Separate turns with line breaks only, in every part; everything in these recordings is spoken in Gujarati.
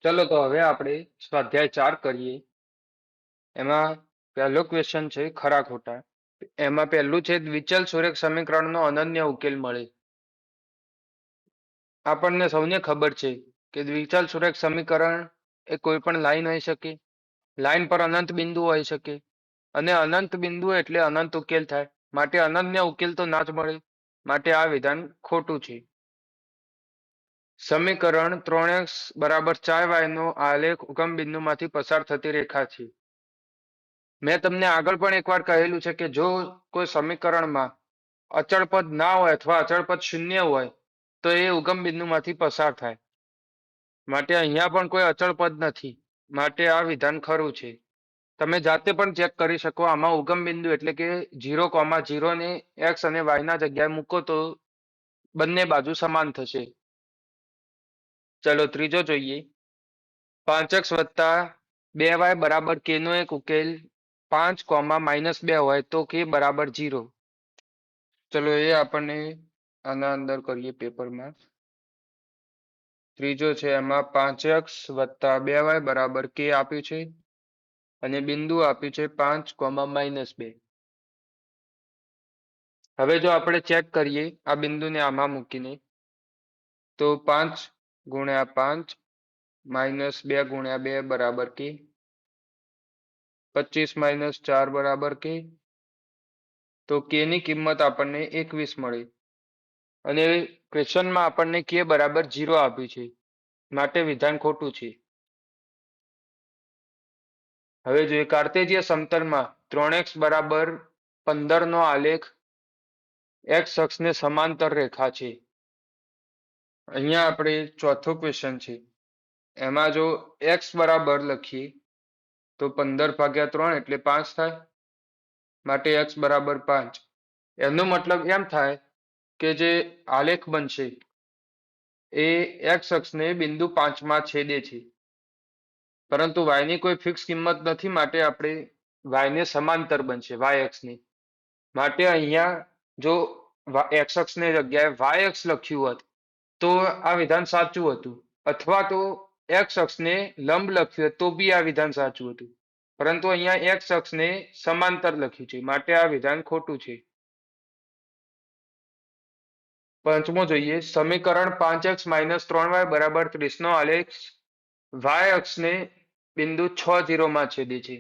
ચલો તો હવે આપણે સ્વાધ્યાય 4 કરીએ. એમાં પહેલો ક્વેશ્ચન છે ખરા ખોટા. એમાં પહેલું છે દ્વિચલ સુરેખ સમીકરણનો અનન્ય ઉકેલ મળે. આપણને સૌને ખબર છે કે દ્વિચલ સુરેખ સમીકરણ એ કોઈ પણ લાઈન હોઈ શકે, લાઈન પર અનંત બિંદુ હોઈ શકે અને અનંત બિંદુ એટલે અનંત ઉકેલ થાય. માટે અનન્ય ઉકેલ તો ના જ મળે. માટે આ વિધાન ખોટું છે. સમીકરણ 3x બરાબર 4y નો આલેખ ઉગમ બિંદુમાંથી પસાર થતી રેખા છે. મેં તમને આગળ પણ એકવાર કહેલું છે કે જો કોઈ સમીકરણમાં અચળ પદ ના હોય અથવા અચળ પદ શૂન્ય હોય તો એ ઉગમ બિંદુમાંથી પસાર થાય. માટે અહીંયા પણ કોઈ અચળ પદ નથી. માટે આ વિધાન ખરું છે. તમે જાતે પણ ચેક કરી શકો. આમાં ઉગમ બિંદુ એટલે કે 0,0 ને x અને y ના જગ્યાએ મૂકો તો બંને બાજુ સમાન થશે. ચલો ત્રીજો જોઈએ. 5x વત્તા 2y બરાબર k નો એક ઉકેલ 5,-2 હોય તો k બરાબર 0. ચલો એ આપણને આના અંદર કરીએ પેપરમાં. ત્રીજો છે એમાં 5x વત્તા 2y બરાબર k આપ્યું છે અને બિંદુ આપ્યું છે 5,-2. હવે જો આપણે ચેક કરીએ આ બિંદુને આમાં મૂકીને તો 5 ગુણ્યા 5 માઇનસ 2 ગુણ્યા 2 બરાબર k, 25 - 4 બરાબર k. તો k ની કિંમત આપણને 21 મળી અને ક્વેશ્ચનમાં આપણને k બરાબર 0 આપ્યું છે. માટે વિધાન ખોટું છે. હવે જોઈએ કાર્તેજીય સમતલમાં 3x બરાબર 15 નો આલેખ x અક્ષને સમાંતર રેખા છે. અહીંયા આપણે ચોથો ક્વેશ્ચન છે. એમાં જો x બરાબર લખીએ તો 15/3 એટલે 5 થાય. માટે x બરાબર 5. એનો મતલબ એમ થાય કે જે આલેખ બનશે એ x અક્ષને બિંદુ 5 માં છેદે છે. પરંતુ y ની કોઈ ફિક્સ કિંમત નથી. માટે આપણે y ને સમાંતર બનશે y અક્ષની. માટે અહીંયા જો x અક્ષની જગ્યાએ y અક્ષ લખ્યું હોત તો આ વિધાન સાચું હતું. અથવા તો x અક્ષને લંબ લખ્યું તો બી આ વિધાન સાચું હતું. પરંતુ અહીંયા x અક્ષને સમાંતર લખ્યું છે. માટે આ વિધાન ખોટું છે. પંચમો જોઈએ. સમીકરણ 5x - 3y બરાબર 30 નો આલેખ y અક્ષને બિંદુ 6,0 માં છેદે છે.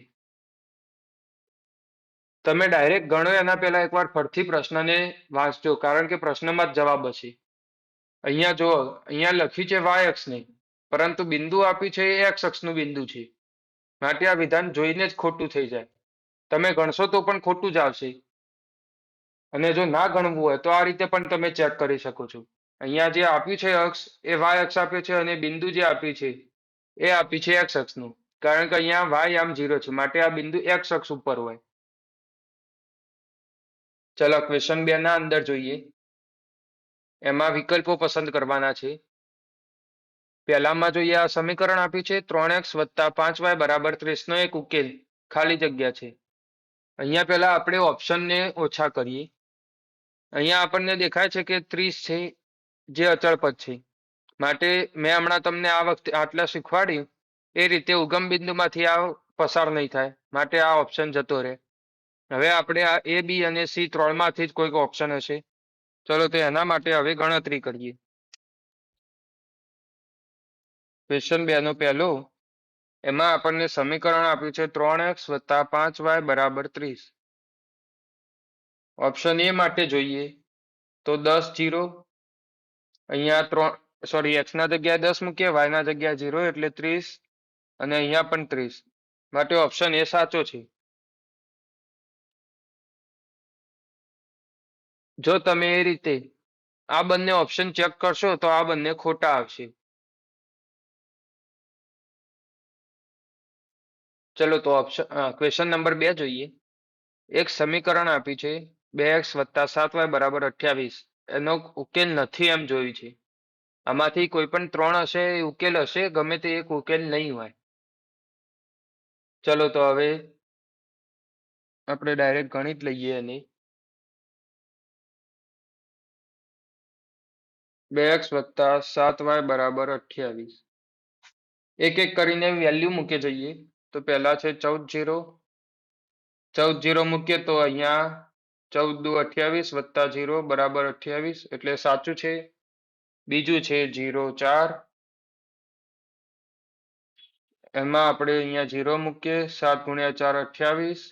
તમે ડાયરેક્ટ ગણો એના પહેલા એકવાર ફરીથી પ્રશ્નને વાંચજો, કારણ કે પ્રશ્નમાં જ જવાબ હશે. અહીંયા જો અહીંયા લખ્યું છે y અક્ષને, પરંતુ બિંદુ આપ્યું છે એ x અક્ષનું બિંદુ છે. માટે આ વિધાન જોઈને જ ખોટું થઈ જાય. તમે ગણશો તો પણ ખોટું જ આવશે. અને જો ના ગણવું હોય તો આ રીતે પણ તમે ચેક કરી શકો છો. અહીંયા જે આપ્યું છે અક્ષ એ y અક્ષ આપ્યો છે અને બિંદુ જે આપ્યું છે એ આપ્યું છે x અક્ષનું. કારણ કે અહીંયા y આમ 0 છે. માટે આ બિંદુ x અક્ષ ઉપર હોય. ચલો ક્વેશ્ચન 2 ના અંદર જોઈએ. એમાં વિકલ્પો પસંદ કરવાના છે. પહેલામાં જોઈએ આ સમીકરણ આપ્યું છે 3x વત્તા 5y બરાબર 30 નો એક ઉકેલ ખાલી જગ્યા છે. અહીંયા પહેલા આપણે ઓપ્શનને ઓછા કરીએ. અહીંયા આપણને દેખાય છે કે 30 છે જે અચળ પદ છે. માટે મેં હમણાં તમને આ વખતે આટલા શીખવાડ્યું એ રીતે ઉગમ બિંદુમાંથી આ પસાર નહીં થાય. માટે આ ઓપ્શન જતો રહે. હવે આપણે આ A, B અને C 3 માંથી જ કોઈક ઓપ્શન હશે. ચલો તો એના માટે હવે ગણતરી કરીએ. ક્વેશ્ચન 2 નો પહેલો. એમાં આપણને સમીકરણ આપ્યું છે 3x વત્તા 5y બરાબર 30. ઓપ્શન A માટે જોઈએ તો 10 0. અહીંયા x ના જગ્યાએ 10 મૂકીએ, y ના જગ્યાએ 0 એટલે 30 અને અહીંયા પણ 30. માટે ઓપ્શન A સાચો છે. જો તમે એ રીતે આ બંને ઓપ્શન ચેક કરશો તો આ બંને ખોટા આવશે. ચલો તો ક્વેશ્ચન નંબર 2 જોઈએ. એક સમીકરણ આપ્યું છે 2x વત્તા 7y બરાબર 28. એનો ઉકેલ નથી એમ જોયું છે. આમાંથી કોઈ પણ 3 હશે એ ઉકેલ હશે, ગમે તે એક ઉકેલ નહીં હોય. ચલો તો હવે આપણે ડાયરેક્ટ ગણિત લઈએ અને 2x વત્તા 7y બરાબર 28. એક એક કરીને વેલ્યુ મૂકે જઈએ. તો પહેલા છે 14 0 મૂકીએ તો અહીંયા 14 દુ 28 વત્તા 0 બરાબર 28 એટલે સાચું છે. બીજું છે 0 4, એમાં આપણે અહીંયા 0 મૂકીએ. 7 ગુણ્યા 4 28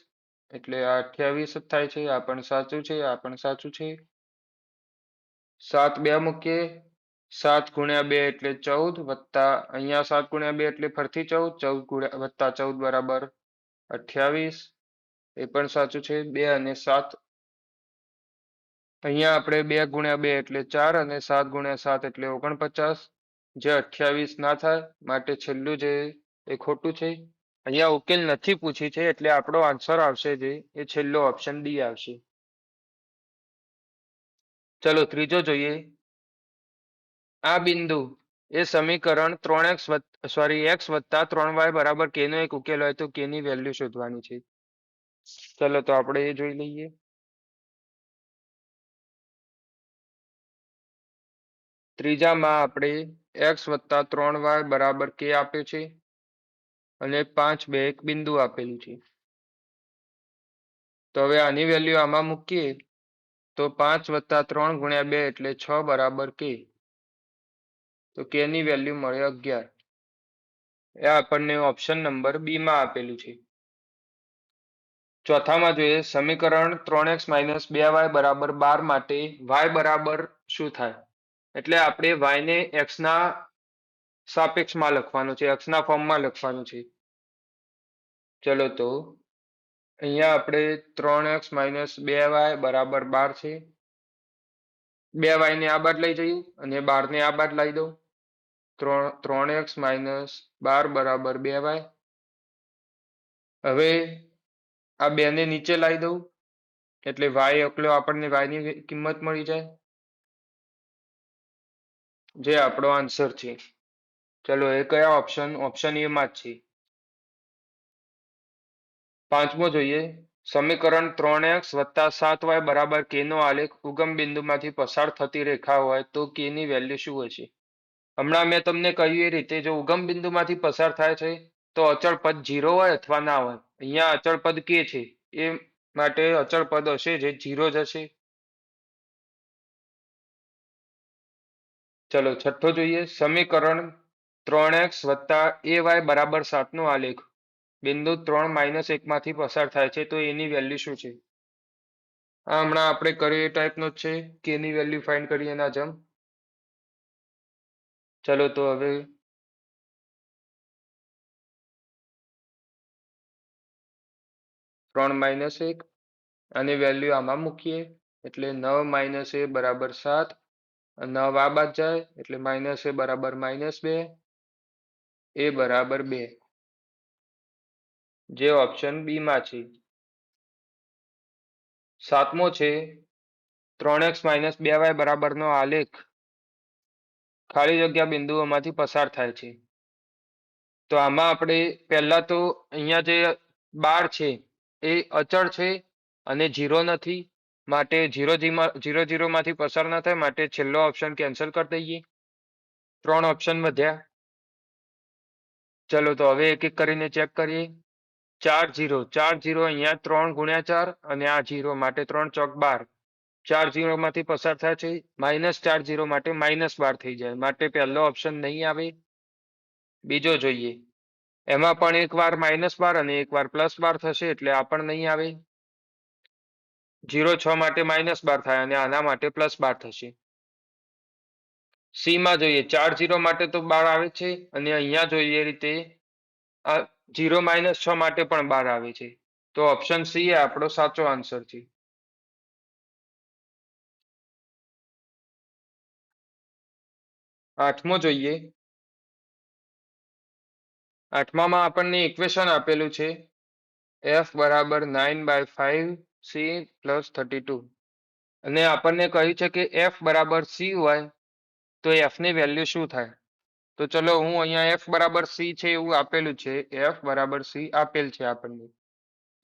એટલે આ 28 જ થાય છે. આ પણ સાચું છે, આ પણ સાચું છે. 7 2 મૂકીએ. 7 ગુણ્યા 2 એટલે 14 વત્તા અહીંયા 7 ગુણ્યા 2 એટલે ફરીથી 14, 14 ગુણ્યા વત્તા 14 બરાબર 28 એ પણ સાચું છે. 2 અને 7 અહીંયા આપણે 2 ગુણ્યા 2 એટલે 4 અને 7 ગુણ્યા 7 એટલે 49, જે 28 ના થાય, માટે છેલ્લું જે એ ખોટું છે. અહીંયા ઉકેલ નથી પૂછી છે એટલે આપણો આન્સર આવશે જે એ છેલ્લો ઓપ્શન ડી આવશે. ચલો ત્રીજો જોઈએ. આ બિંદુ એ સમીકરણ 3x x વત્તા 3y બરાબર k નો એક ઉકેલ હોય તો k ની વેલ્યુ શોધવાની છે. ચલો તો આપણે એ જોઈ લઈએ. ત્રીજામાં આપણે x વત્તા 3y બરાબર k આપ્યું છે અને 5 2 એક બિંદુ આપેલું છે. તો હવે આની વેલ્યુ આમાં મૂકીએ તો 5 વત્તા 3 ગુણ્યા 2 એટલે 6 બરાબર k. તો k ની વેલ્યુ મળે 11. એ આપણને ઓપ્શન નંબર બી માં આપેલું છે. ચોથામાં જોઈએ સમીકરણ 3x 2y બરાબર 12 માટે y બરાબર શું થાય? એટલે આપણે y ને x ના સાપેક્ષમાં લખવાનું છે, x ના ફોર્મમાં લખવાનું છે. ચલો તો અહીંયા આપણે 3x 2y બરાબર 12 છે. 2y ને આ બાદ લઈ જઈએ અને 12 ને આ બાદ લઈ દઉં. 3x 12 બરાબર 2y. હવે આ 2 ને નીચે લાવી દઉં એટલે y એકલો આપણને y ની કિંમત મળી જાય, જે આપણો આન્સર છે. ચલો એ કયા ઓપ્શન? ઓપ્શન એ માં જ છે. પાંચમો જોઈએ સમીકરણ 3x વત્તા 7y બરાબર k નો આલેખ ઉગમ બિંદુમાંથી પસાર થતી રેખા હોય તો k ની વેલ્યુ શું હશે? હમણાં મેં તમને કહ્યું એ રીતે જો ઉગમ બિંદુમાંથી પસાર થાય છે તો અચળ પદ 0 હોય અથવા ના હોય. અહીંયા અચળ પદ k છે એ માટે અચળ પદ હશે જે 0 જ હશે. ચલો છઠ્ઠો જોઈએ સમીકરણ 3x વત્તા ay બરાબર 7 નો આલેખ બિંદુ 3 -1 માંથી પસાર થાય છે તો એની વેલ્યુ શું છે? આ હમણાં આપણે કર્યું એ ટાઈપનો જ છે, કે ની વેલ્યુ ફાઇન્ડ કરીએ એના જેમ. ચલો તો હવે ત્રણ -1 અને વેલ્યુ આમાં મૂકીએ એટલે 9 - a બરાબર 7. 9 આ બાદ જાય એટલે -a બરાબર -2, a બરાબર 2, જે ઓપ્શન બી માં છે. સાતમો છે 3x - 2y બરાબર નો આલેખ ખાલી જગ્યા બિંદુઓમાંથી પસાર થાય છે. તો આમાં આપણે પહેલા તો અહીંયા જે 12 છે એ અચળ છે અને 0 નથી, માટે 0 0 માંથી પસાર ના થાય, માટે છેલ્લો ઓપ્શન કેન્સલ કરી દઈએ. 3 ઓપ્શન વધ્યા. ચલો તો હવે એક એક કરીને ચેક કરીએ. 4 0 4 0 અહીંયા 3 ગુણ્યા 4 અને આ 0 માટે 3 ચોક 12. 4 0 માંથી પસાર થાય છે -4 0 માટે -12 થઈ જાય, માટે પહેલો ઓપ્શન નહીં આવે. બીજો જોઈએ એમાં પણ એક વાર -12 અને એક વાર +12 થશે એટલે આ પણ નહીં આવે. 0 6 માટે -12 થાય અને આના માટે +12 થશે. સી માં જોઈએ 4 0 માટે તો 12 આવે છે અને અહીંયા જોઈએ એ રીતે આ 0 -6 માટે પણ 12 આવે છે. તો ઓપ્શન સી એ આપણો સાચો આન્સર છે. આઠમો જોઈએ. આઠમામાં આપણને ઇક્વેશન આપેલું છે f બરાબર 9/5 c + 32 અને આપણને કહ્યું છે કે f બરાબર c હોય તો f ની વેલ્યુ શું થાય? તો ચલો હું અહીંયા f બરાબર c છે એવું આપેલું છે, f બરાબર c આપેલ છે આપણને,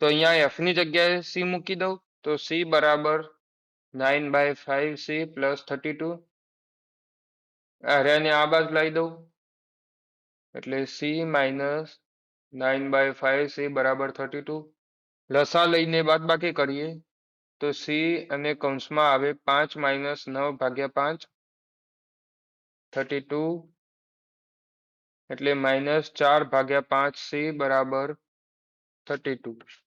તો અહીંયા f ની જગ્યાએ c મૂકી દઉં તો c બરાબર 9/5 c + 32. આને આ બાજુ લઈ દઉં એટલે c માઇનસ 9/5 c બરાબર 32. લસા લઈને બાદબાકી કરીએ તો c અને કૌંસમાં આવે 5 માઇનસ 9/5 32 એટલે માઇનસ 4/5 c બરાબર 32.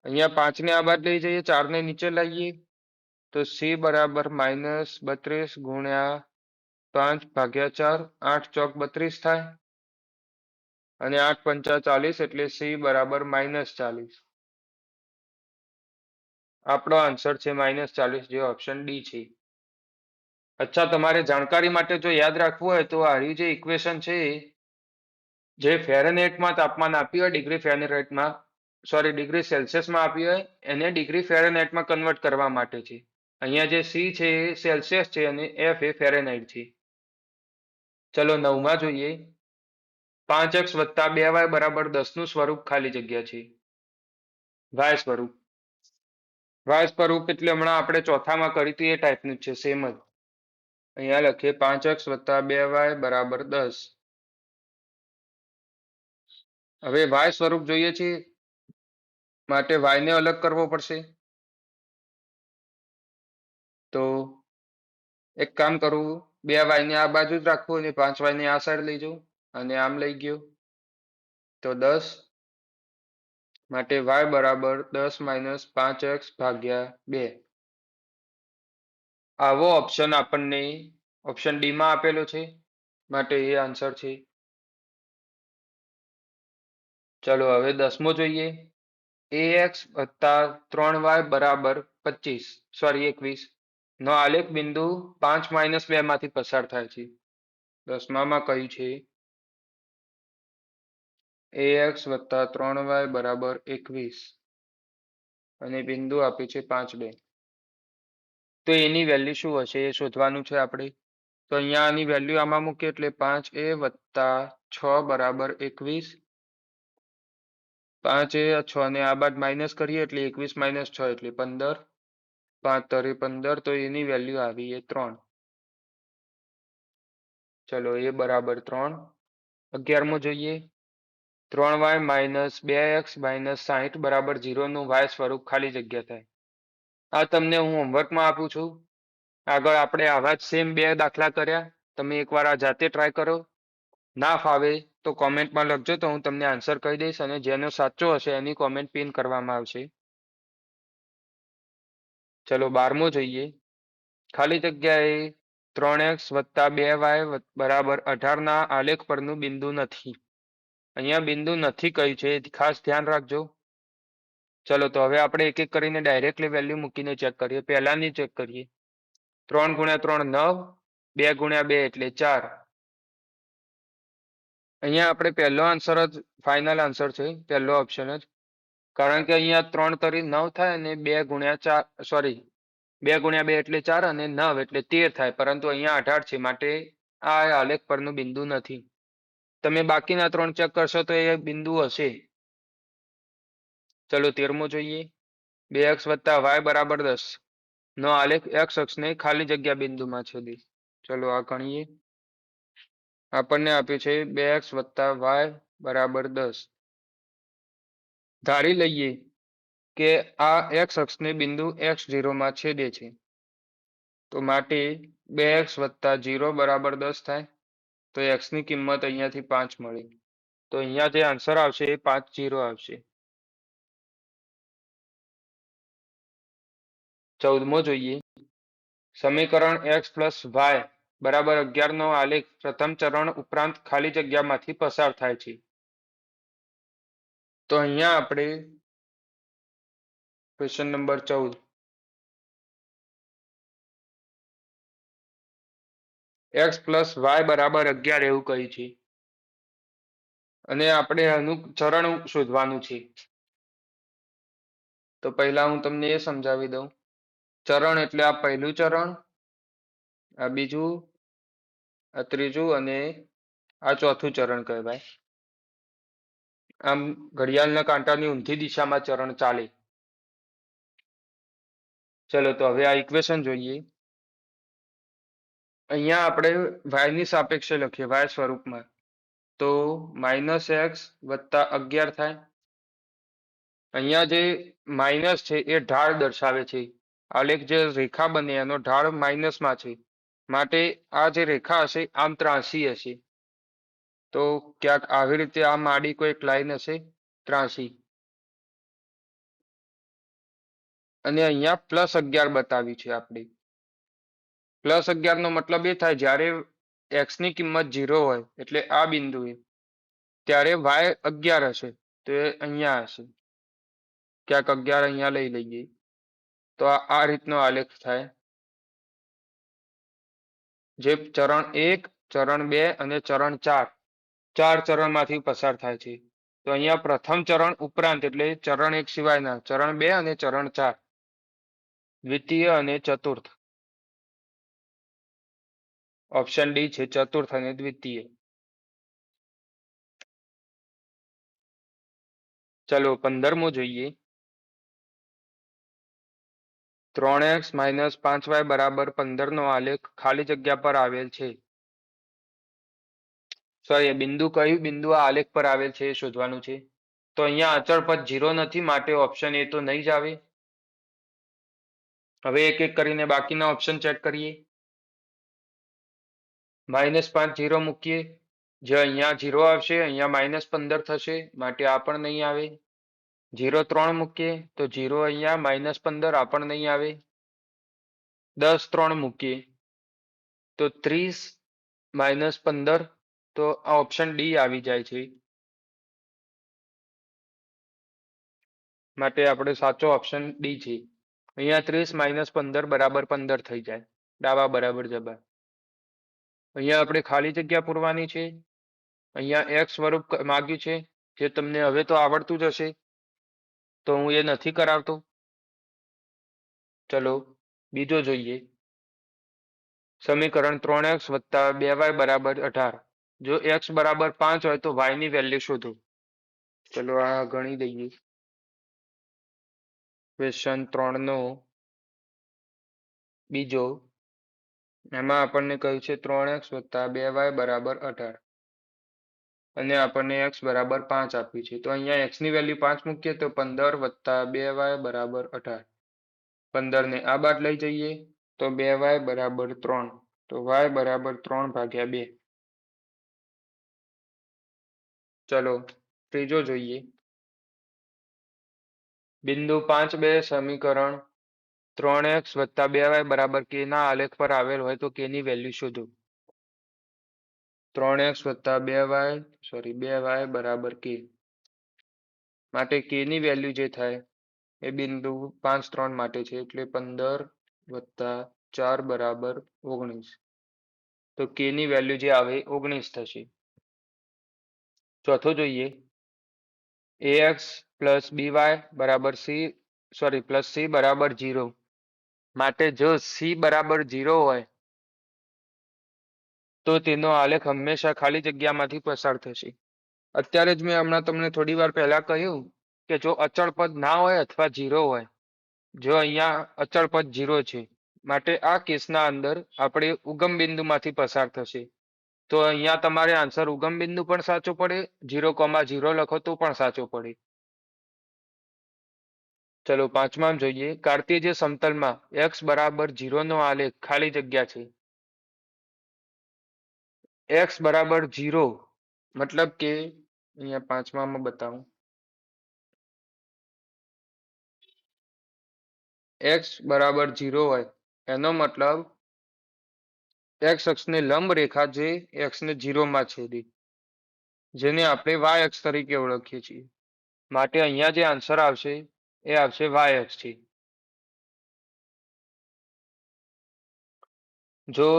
અહીંયા 5 ને આ બાદ લઈ જઈએ, 4 ને નીચે લાવીએ તો c બરાબર માઇનસ 32 ગુણ્યા 5/4, 8 ચોક 32 થાય અને 8 પંચા 40 એટલે c બરાબર -40. આપણો આન્સર છે -40, જે ઓપ્શન ડી છે. અચ્છા, તમારે જાણકારી માટે જો યાદ રાખવું હોય તો આ જે ઇક્વેશન છે જે ફેરનહેઇટમાં તાપમાન આપ્યું હોય ડિગ્રી ફેરનહેઇટમાં, સોરી ડિગ્રી સેલ્સિયસમાં આપ્યું હોય એને ડિગ્રી ફેરનહેઇટમાં કન્વર્ટ કરવા માટે છે. અહીંયા જે સી છે એ સેલ્સિયસ છે અને એફ એ ફેરનહેઇટ છે. ચલો 9માં જોઈએ. 5x + 2y બરાબર 10 નું સ્વરૂપ ખાલી જગ્યા છે. વાય સ્વરૂપ. વાય સ્વરૂપ એટલે હમણાં આપણે ચોથામાં કર્યું હતું એ ટાઈપનું છે, સેમ જ. અહીંયા લખીએ 5x + 2y બરાબર 10. હવે વાય સ્વરૂપ જોઈએ છે માટે y ને અલગ કરવો પડશે. તો એક કામ કરું, 2y ને આ બાજુ જ રાખવું અને 5y ને આ સાઈડ લઈ જવું અને આમ લઈ ગયો તો 10 માટે y બરાબર 10 - 5x ભાગ્યા 2. આવો ઓપ્શન આપણને ઓપ્શન ડી માં આપેલો છે માટે એ આન્સર છે. ચલો હવે 10મો જોઈએ. ax + 3y બરાબર 21 નો આલેખ બિંદુ 5 - 2 માંથી પસાર થાય છે. 10માં કહ્યું છે ax + 3y બરાબર 21 અને બિંદુ આપ્યું છે 5, 2. તો એની વેલ્યુ શું હશે એ શોધવાનું છે આપણે. તો અહીંયા આની વેલ્યુ આમાં મૂકીએ એટલે 5a + 6 બરાબર 21. 5a 6 ને આ બાદ માઇનસ કરીએ એટલે 21 - 6 એટલે 15. 5 તરી 15, તો એની વેલ્યુ આવી એ 3. ચલો એ બરાબર 3. 11મો જોઈએ. 3y - 2x - 60 બરાબર 0 નું y સ્વરૂપ ખાલી જગ્યા થાય. આ તમને હું હોમવર્કમાં આપું છું. આગળ આપણે આવા જ સેમ 2 દાખલા કર્યા. તમે એકવાર આ જાતે ટ્રાય કરો. ના ફાવે તો કોમેન્ટમાં લખજો તો હું તમને આન્સર કહી દઈશ અને જેનો સાચો હશે એની કોમેન્ટ પિન કરવામાં આવશે. ચલો 12મો જોઈએ. ખાલી જગ્યાએ 3x + 2y બરાબર 18 ના આલેખ પરનું બિંદુ નથી. અહીંયા બિંદુ નથી કહ્યું છે, ખાસ ધ્યાન રાખજો. ચલો તો હવે આપણે એક એક કરીને ડાયરેક્ટલી વેલ્યુ મૂકીને ચેક કરીએ. પહેલાની ચેક કરીએ. 3 × 3 9, 2 × 2 એટલે 4. અહીંયા આપણે પહેલો આન્સર જ ફાઇનલ આન્સર છે, પહેલો ઓપ્શન જ. કારણ કે અહીંયા 3 તરી 9 થાય અને 2 × 4, સોરી 2 × 2 એટલે 4 અને 9 એટલે 13 થાય, પરંતુ અહીંયા 18 છે માટે આ આલેખ પરનું બિંદુ નથી. તમે બાકીના 3 ચેક કરશો તો એ બિંદુ હશે. ચલો 13મો જોઈએ. 2x + y બરાબર 10 નો આલેખ x અક્ષને ખાલી જગ્યા બિંદુમાં છેદે. ચલો આ ગણીએ. આપણને આપ્યું છે 2x + y બરાબર 10. ધારી લઈએ કે આ x અક્ષને બિંદુ x0 માં છેદે છે. તો માટે 2x + 0 બરાબર 10 થાય. તો x ની કિંમત અહીંયાથી 5 મળી. તો અહીંયા જે આન્સર આવશે એ 5, 0 આવશે. 14મો જોઈએ. સમીકરણ x + y બરાબર 11 નો આલેખ પ્રથમ ચરણ ઉપરાંત ખાલી જગ્યામાંથી પસાર થાય છે. તો અહીંયા આપણે ક્વેશ્ચન નંબર 14. x + y બરાબર 11 એવું કહ્યું છે અને આપણે આનું ચરણ શોધવાનું છે. તો પહેલા હું તમને એ સમજાવી દઉં. ચરણ એટલે આ પહેલું ચરણ, આ બીજું, આ ત્રીજું અને આ ચોથું ચરણ કહેવાય. આમ ઘડિયાળના કાંટાની ઊંધી દિશામાં ચરણ ચાલે. ચલો તો હવે આ ઇક્વેશન જોઈએ. અહીંયા આપણે y ની સાપેક્ષે લખીએ y સ્વરૂપમાં તો -x વત્તા 11 થાય. અહીંયા જે માઇનસ છે એ ઢાળ દર્શાવે છે. આલેખ જે રેખા બને એનો ઢાળ માઇનસમાં છે માટે આ જે રેખા હશે આમ ત્રાંસી હશે. તો ક્યાંક આવી રીતે આમ આડી કોઈક લાઈન હશે ત્રાંસી અને અહીંયા +11 બતાવી છે આપણે. +11 નો મતલબ એ થાય જ્યારે x ની કિંમત 0 હોય એટલે આ બિંદુએ ત્યારે y 11 હશે તો એ અહીંયા હશે. ક્યાંક 11 અહીંયા લઈ લઈએ તો આ રીતનો આલેખ થાય જે ચરણ 1 ચરણ 2 અને ચરણ 4 ચાર ચરણમાંથી પસાર થાય છે. તો અહીંયા પ્રથમ ચરણ ઉપરાંત એટલે ચરણ 1 સિવાયના ચરણ 2 અને ચરણ 4 દ્વિતીય અને ચતુર્થ. ઓપ્શન ડી છે ચતુર્થ અને દ્વિતીય. ચલો 15મો જોઈએ. 3x - 5y = 15 નો આલેખ ખાલી જગ્યા પર આવેલ છે. સોરી બિંદુ કયું બિંદુ આ આલેખ પર આવેલ છે એ શોધવાનું છે. તો અહીંયા અચળ પદ 0 નથી માટે ઓપ્શન એ તો નહીં જ આવે. હવે એક એક કરીને બાકીના ઓપ્શન ચેક કરીએ. -5 0 મૂકીએ જે અહીંયા 0 આવશે અહીંયા -15 થશે માટે આ પણ નહીં આવે. 0 3 મૂકીએ તો 0 અહીંયા -15 આ પણ નહીં આવે. 10 3 મૂકીએ તો 30 - 15 તો આ ઓપ્શન ડી આવી જાય છે માટે આપણે સાચો ઓપ્શન ડી છે. અહીંયા 30 - 15 = 15 થઈ જાય. ડાબા બરાબર જબા. અહીંયા આપણે ખાલી જગ્યા પૂરવાની છે. અહીંયા x સ્વરૂપ માંગ્યું છે જે તમને હવે તો આવડતું જ હશે તો હું એ નથી કરાવતો. ચલો બીજો જોઈએ. સમીકરણ 3x + 2y = 18. જો x = 5 હોય તો y ની વેલ્યુ શોધો. ચલો આ ગણી દઈએ. ક્વેશ્ચન 3 નો બીજો એમાં આપણને કહ્યું છે 3x + 2y = 18 અને આપણને x = 5 આપ્યું છે. તો અહીંયા x ની વેલ્યુ 5 મૂકીએ તો 15 + 2y = 18. 15 ને આ બાદ લઈ જઈએ તો 2y = 3 તો y = 3/2. ચલો ત્રીજો જોઈએ. બિંદુ 5 2 સમીકરણ 3x + 2y = k ના આલેખ પર આવેલ હોય તો k ની વેલ્યુ શોધો. 3x + 2y = k માટે k ની વેલ્યુ જે થાય એ બિંદુ 5 3 માટે છે એટલે 15 + 4 = 19. તો k ની વેલ્યુ જે આવે 19 થશે. ચોથો જોઈએ. ax + by = c = 0 માટે જો c = 0 હોય તો તેનો આલેખ હંમેશા ખાલી જગ્યામાંથી પસાર થશે. અત્યારે જ મેં હમણાં તમને થોડી વાર પહેલા કહ્યું કે જો અચળ પદ ના હોય અથવા 0 હોય. જો અહીંયા અચળ પદ 0 છે માટે આ કેસના અંદર આપણે ઉગમ બિંદુમાંથી પસાર થશે. તો અહીંયા તમારે આન્સર ઉગમ બિંદુ પણ સાચો પડે 0,0 લખો તો પણ સાચો પડે. ચલો પાંચમાં જોઈએ. કાર્ટેજીય સમતલમાં x = 0 નો આલેખ ખાલી જગ્યા છે. x = 0 મતલબ કે અહીંયા પાંચમામાં બતાવું. x = 0 હોય એનો મતલબ x અક્ષને લંબ રેખા જે x ને 0 માં છેદે જેને આપણે y અક્ષ તરીકે ઓળખીએ છીએ. માટે અહીંયા જે આન્સર આવશે એ આવશે y અક્ષ છે. જો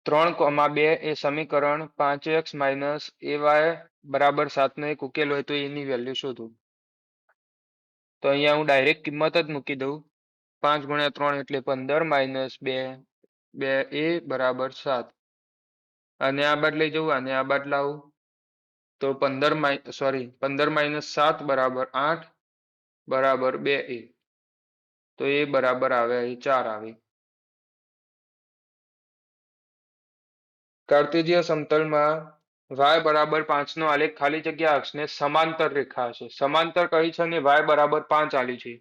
3,2 એ સમીકરણ 5x - ay = 7 નો એક ઉકેલ હોય તો એની વેલ્યુ શોધો. તો અહીંયા હું ડાયરેક્ટ કિંમત જ મૂકી દઉં. 5 × 3 એટલે 15 - 2a = 7 અને આ બાદ લઈ જવું અને આ બાદ લાવું તો 15 - 7 = 8 = 2a તો એ બરાબર આવે 4 આવે. કાર્ટેશિય સમતલમાં y બરાબર 5 નો આલેખ ખાલી જગ્યા અક્ષને સમાંતર રેખા છે. સમાંતર કઈ છે અને y બરાબર 5 આલી છે.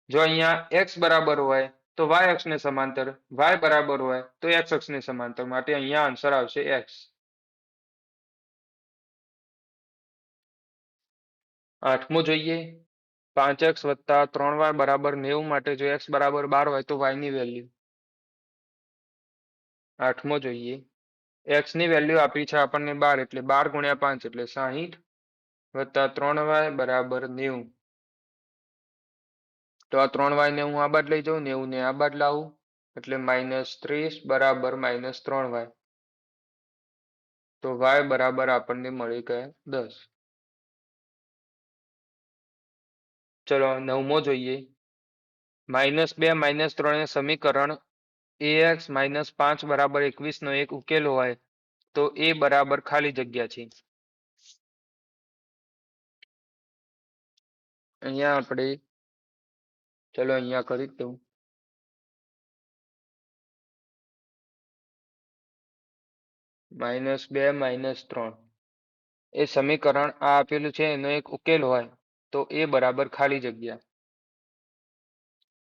જો અહીંયા x બરાબર હોય તો y અક્ષને સમાંતર, y બરાબર હોય તો x અક્ષને સમાંતર, માટે અહીંયા આન્સર આવશે x. આઠમો જોઈએ. 5x વત્તા 3y બરાબર 90 માટે જો x બરાબર 12 હોય તો y ની વેલ્યુ. આઠમો જોઈએ. x ની વેલ્યુ આપી છે આપણને 12 એટલે 12 ગુણ્યા 5 એટલે 60 વત્તા 3y બરાબર 90. તો આ 3y ને હું આ બાદ લઈ જાઉં, 90 ને આ બાદ લાવું એટલે -30 બરાબર -3y. તો y બરાબર આપણને મળી ગયા 10. ચલો નવમો જોઈએ. -2 -3 એ સમીકરણ ax -5 બરાબર 21 નો એક ઉકેલ હોય તો a બરાબર ખાલી જગ્યા છે. અહીંયા આપણે ચલો અહીંયા કરી દઉં. -2 -3 એ સમીકરણ આ આપેલું છે એનો એક ઉકેલ હોય તો એ બરાબર ખાલી જગ્યા.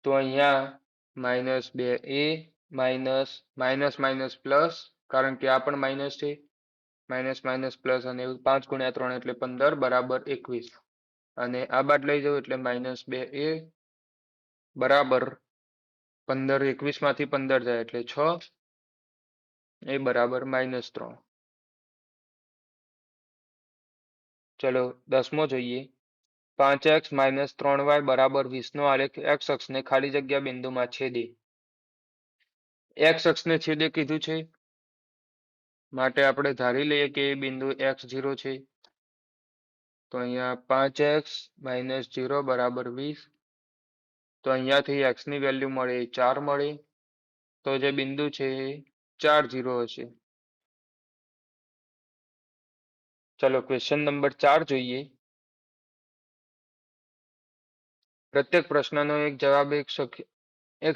તો અહીંયા -2a માઇનસ માઇનસ પ્લસ, કારણ કે આ પણ માઇનસ છે, માઇનસ પ્લસ અને 5 ગુણ્યા 3 એટલે 15 બરાબર 21. અને આ બાદ લઈ જાઉં એટલે -2a બરાબર 15, 21 માંથી 15 જાય એટલે 6, એ બરાબર -3. ચલો 10મો જોઈએ. 5x - 3y બરાબર 20 નો આલેખ x અક્ષને ખાલી જગ્યા બિંદુમાં છેદે. x અક્ષને છેદે કીધું છે માટે આપણે ધારી લઈએ કે એ બિંદુ x0 છે. તો અહીંયા 5x - 0 બરાબર 20. તો અહીંયાથી x ની વેલ્યુ મળે 4 મળે. તો જે બિંદુ છે એ 4 0 હશે. ચલો ક્વેશ્ચન નંબર 4 જોઈએ. પ્રત્યેક પ્રશ્નનો એક જવાબ એક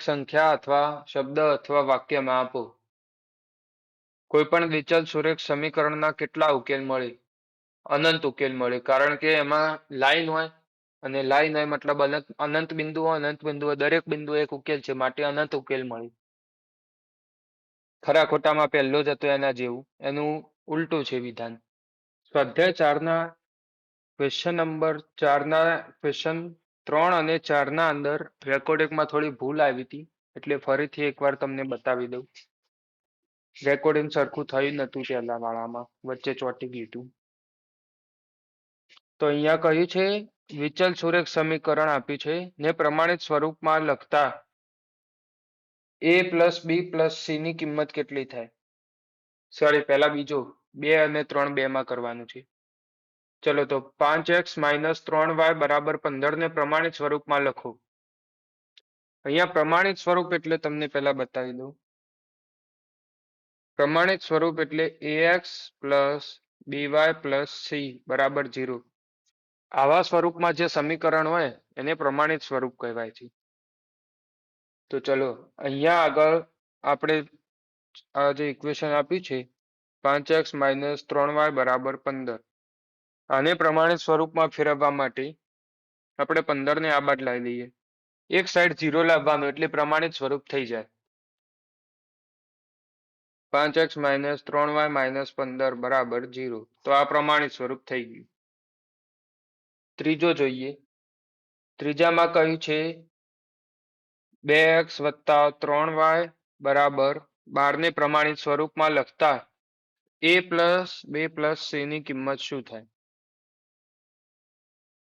સંખ્યા અથવા શબ્દ અથવા વાક્યમાં આપો. કોઈ પણ દ્વિચલ સુરેખ સમીકરણના કેટલા ઉકેલ મળે? અનંત ઉકેલ મળે, કારણ કે એમાં લાઈન હોય અને લાઈન હોય મતલબ અનંત બિંદુ હોય, અનંત બિંદુ હોય, દરેક બિંદુ એક ઉકેલ છે માટે અનંત ઉકેલ મળે. ખરા ખોટામાં પહેલો જ હતો એના જેવું, એનું ઉલટું છે વિધાન. સ્વાધ્યાય 4ના ક્વેશ્ચન નંબર 4ના ક્વેશ્ચન 3 અને 4ના અંદર રેકોર્ડિંગમાં થોડી ભૂલ આવી હતી, એટલે ફરીથી એકવાર તમને બતાવી દઉં. રેકોર્ડિંગ સરખું થયું નતું પહેલા વાળામાં, વચ્ચે ચોંટી ગયું હતું. તો અહીંયા કહ્યું છે દ્વિચલ સુરેખ સમીકરણ આપ્યું છે ને પ્રમાણિત સ્વરૂપમાં લખતા a + b + c ની કિંમત કેટલી થાય? સોરી, પહેલા બીજો 2 અને 3 બેમાં કરવાનું છે. ચલો તો 5x - 3y બરાબર 15 ને પ્રમાણિત સ્વરૂપમાં લખો. અહીંયા પ્રમાણિત સ્વરૂપ એટલે તમને પહેલા બતાવી દઉં. પ્રમાણિત સ્વરૂપ એટલે ax + by + c બરાબર 0. આવા સ્વરૂપમાં જે સમીકરણ હોય એને પ્રમાણિત સ્વરૂપ કહેવાય છે. તો ચલો અહીંયા આગળ આપણે આ જે ઇક્વેશન આપ્યું છે 5x - 3y બરાબર 15, આને પ્રમાણિત સ્વરૂપમાં ફેરવવા માટે આપણે 15 ને આ બાદ લાવી લઈએ. એક સાઈડ 0 લાવવાનું એટલે પ્રમાણિત સ્વરૂપ થઈ જાય. 5x - 3y - 15 બરાબર 0. તો આ પ્રમાણિત સ્વરૂપ થઈ ગયું. ત્રીજો જોઈએ. ત્રીજામાં કહ્યું છે 2x + 3y બરાબર 12 ને પ્રમાણિત સ્વરૂપમાં લખતા a + b + c ની કિંમત શું થાય?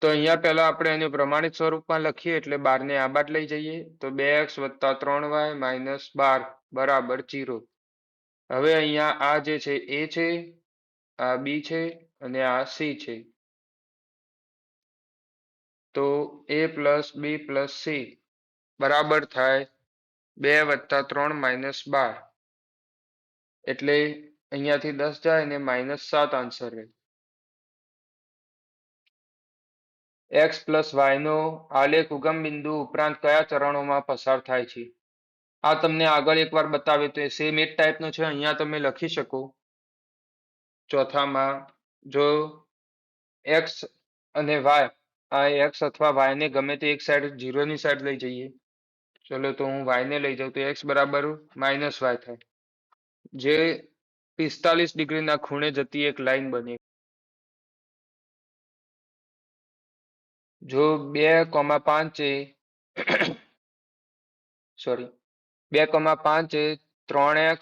તો અહીંયા પહેલા આપણે એને પ્રમાણિત સ્વરૂપમાં લખીએ એટલે 12 ને આ બાદ લઈ જઈએ તો 2x + 3y - 12 બરાબર 0. હવે અહીંયા આ જે છે a છે, આ b છે અને આ c છે. તો a + b + c બરાબર થાય 2 + 3 - 12. એટલે અહીંયાથી 10 જાય અને -7 આન્સર રહે. x + y નો આલેખ ઉગમ બિંદુ ઉપરાંત કયા ચરણોમાં પસાર થાય છે? આ તમને આગળ એકવાર બતાવ્યું તો સેમ એક ટાઈપનો છે, અહીંયા તમે લખી શકો ચોથામાં જો એક્સ અને વાય આ એક્સ અથવા વાય ને ગમે તે એક સાઈડ 0 ની સાઈડ લઈ જઈએ. ચલો તો હું વાય ને લઈ જાઉં તો એક્સ બરાબર માઇનસ વાય થાય, જે 45 ડિગ્રીના ખૂણે જતી એક લાઈન બને. જો 2,5 એ સોરી 2,5 એ 3x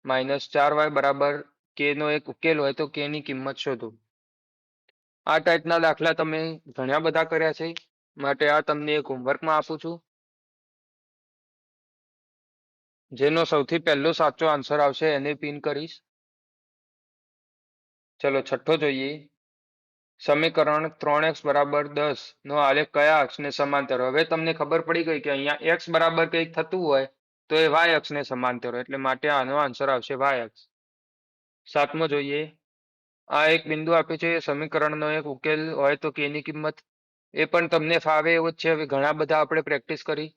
માઇનસ 4y બરાબર k નો એક ઉકેલ હોય તો k ની કિંમત શોધો. આ ટાઈપના દાખલા તમે ઘણા બધા કર્યા છે, માટે આ તમને એક હોમવર્કમાં આપું છું. જેનો સૌથી પહેલો સાચો આન્સર આવશે એને પિન કરીશ. ચલો છઠ્ઠો જોઈએ. સમીકરણ 3x બરાબર 10 નો આલેખ કયા અક્ષને સમાંતર? હવે તમને ખબર પડી ગઈ કે અહીંયા x બરાબર કંઈક થતું હોય તો એ y અક્ષને સમાંતર હોય, એટલે માટે આનો આન્સર આવશે y અક્ષ. સાતમો જોઈએ. આ એક બિંદુ આપ્યું છે, સમીકરણનો એક ઉકેલ હોય તો k ની કિંમત. એ પણ તમને ફાવે એવો જ છે. હવે ઘણા બધા આપણે પ્રેક્ટિસ કરી,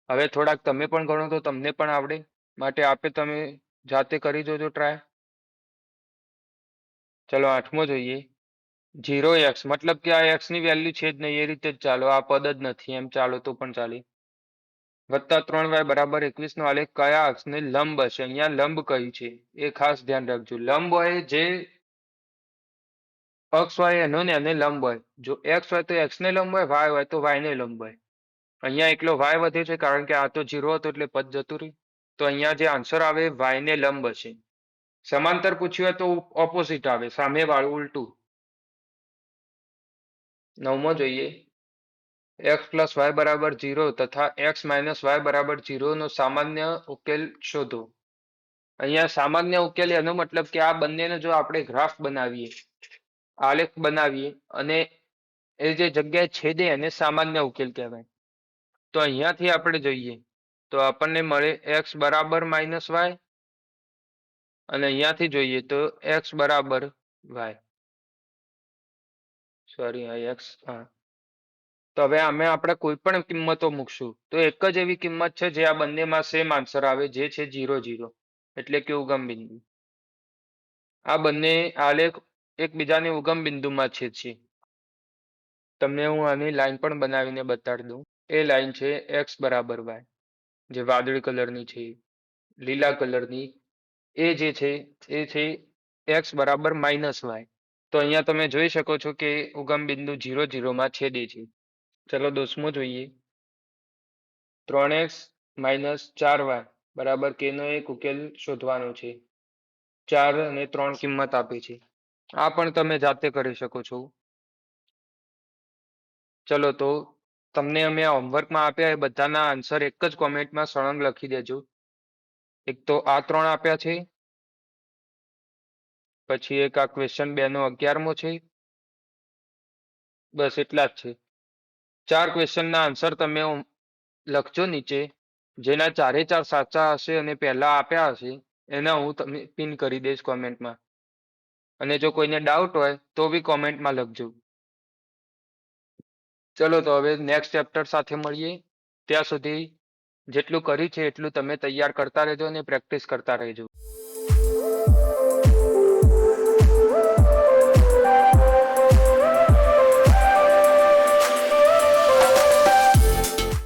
હવે થોડાક તમે પણ ગણો તો તમને પણ આવડે, માટે આપે તમે જાતે કરી જોજો ટ્રાય. ચલો આઠમો જોઈએ. 0x મતલબ કે આ x ની વેલ્યુ છે જ નહીં, એ રીતે જ ચાલો, આ પદ જ નથી એમ ચાલો તો પણ ચાલે. વત્તા 3y બરાબર 21 નો આલેખ કયા અક્ષને લંબ હશે? અહીંયા લંબ કઈ છે એ ખાસ ધ્યાન રાખજો. લંબ હોય જે અક્ષ હોય એનો ને એને લંબ હોય. જો x હોય તો x ને લંબ હોય, y હોય તો y ને લંબ હોય. અહીંયા એકલો y વધે છે કારણ કે આ તો 0 હતો એટલે પદ જતું રહ્યું. તો અહીંયા જે આન્સર આવે y ને લંબ હશે. સમાંતર પૂછ્યું હોય તો ઓપોઝિટ આવે, સામે વાળું ઉલટું. નવમો જોઈએ. x પ્લસ વાય બરાબર 0 તથા x માઇનસ વાય બરાબર 0 નો સામાન્ય ઉકેલ શોધો. અહીંયા સામાન્ય ઉકેલ એનો મતલબ કે આ બંનેને જો આપણે ગ્રાફ બનાવીએ, આલેખ બનાવીએ અને એ જે જગ્યાએ છેદે એને સામાન્ય ઉકેલ કહેવાય. તો અહીંયાથી આપણે જોઈએ તો આપણને મળે x બરાબર માઇનસ વાય, અને અહીંયાથી જોઈએ તો x બરાબર વાય. સોરી x, હા. તો હવે આમે આપણે કોઈ પણ કિંમતો મૂકશું તો એક જ એવી કિંમત છે જે આ બંનેમાં સેમ આન્સર આવે, જે છે 0 0, એટલે કે ઉગમ બિંદુ. આ બંને આલેખ એકબીજાની ઉગમ બિંદુમાં છેદશે. તમને હું આની લાઈન પણ બનાવીને બતાડી દઉં. એ લાઈન છે x બરાબર y, જે વાદળી કલરની છે, લીલા કલરની એ જે છે એ છે x બરાબર માઇનસ વાય. તો અહીંયા તમે જોઈ શકો છો કે ઉગમ બિંદુ 0 0 માં છેદે છે. ચલો 10મો જોઈએ. 3x માઇનસ 4y બરાબર k નો એક ઉકેલ શોધવાનો છે. 4 અને 3 કિંમત આપી છે. આ પણ તમે જાતે કરી શકો છો. ચલો તો તમને અમે હોમવર્કમાં આપ્યા એ બધાના આન્સર એક જ કોમેન્ટમાં સળંગ લખી દેજો. એક તો આ 3 આપ્યા છે, પછી એક આ ક્વેશ્ચન 2 નો 11મો છે. બસ એટલા જ છે. 4 ક્વેશ્ચનના આન્સર તમે લખજો નીચે. જેના 4 4 સાચા હશે અને પહેલા આપ્યા હશે એના હું તમને પિન કરી દઈશ કોમેન્ટમાં. અને જો કોઈને ડાઉટ હોય તો બી કોમેન્ટમાં લખજો. ચલો તો હવે નેક્સ્ટ ચેપ્ટર સાથે મળીએ. ત્યાં સુધી જેટલું કર્યું છે એટલું તમે તૈયાર કરતા રહેજો અને પ્રેક્ટિસ કરતા રહેજો.